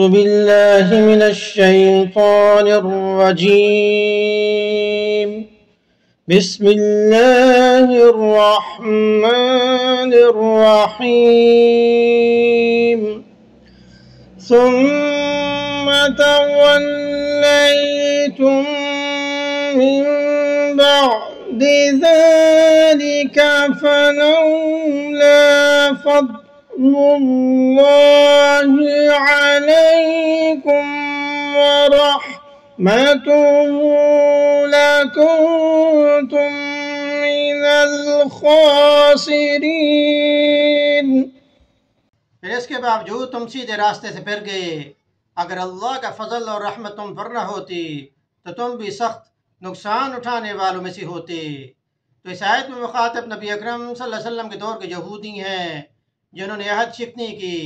अऊज़ु बिल्लाहि मिनश शैतानिर रजीम। बिस्मिल्लाहिर रहमानिर रहीम। सुम्मा तवल्लैतुम मिन बअदि ज़ालिका फलौला फद्लुल्लाहि अलैकुम व रहमतुहु लकुंतुम मिनल खासिरीन। फिर इसके बावजूद तुम सीधे रास्ते से फिर गए। अगर अल्लाह का फजल और रहमत तुम पर न होती तो तुम भी सख्त नुकसान उठाने वालों में से होते। तो इस आयत में मुखातब नबी अकरम सल्लल्लाहु अलैहि वसल्लम के दौर के यहूदी हैं जिन्होंने अहद शिकनी की,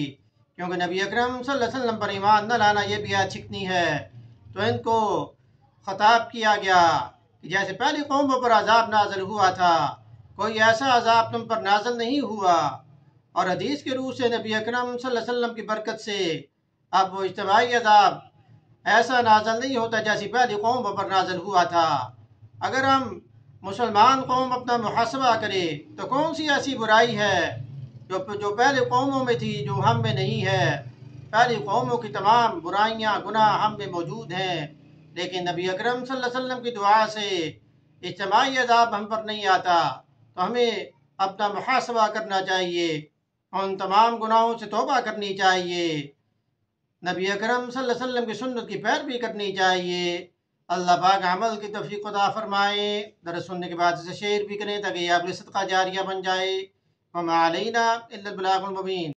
क्योंकि नबी अकरम सल्लल्लाहु अलैहि वसल्लम पर ईमान न लाना यह भी अहद शिकनी है। तो इनको खताब किया गया कि जैसे पहली कौमों पर अजाब नाजल हुआ था, कोई ऐसा अजाब तुम पर नाजल नहीं हुआ। और हदीस के रूह से नबी अकरम सल्लल्लाहु अलैहि वसल्लम की बरकत से अब वो इज्तिमाई अजाब ऐसा नाजल नहीं होता जैसी पहली कौम पर नाजल हुआ था। अगर हम मुसलमान कौम अपना मुहासबा करें तो कौन सी ऐसी बुराई है जो पहले कौमों में थी जो हम में नहीं है। पहली कौमों की तमाम बुराइयां गुनाह हम में मौजूद हैं, लेकिन नबी अकरम सल्लल्लाहु अलैहि वसल्लम की दुआ से इज्तिमाई अजाब हम पर नहीं आता। तो हमें अपना मुहासबा करना चाहिए, उन तमाम गुनाहों से तौबा करनी चाहिए, नबी अकरम सल्लल्लाहु अलैहि वसल्लम की सुन्नत की पैरवी करनी चाहिए। अल्लाह पाक अमल की तौफीक अता फरमाए। दरस सुनने के बाद इसे शेयर भी करें ताकि ये आपके सदका जारिया बन जाए। वमा अलैना इल्लल बलागुल मुबीन।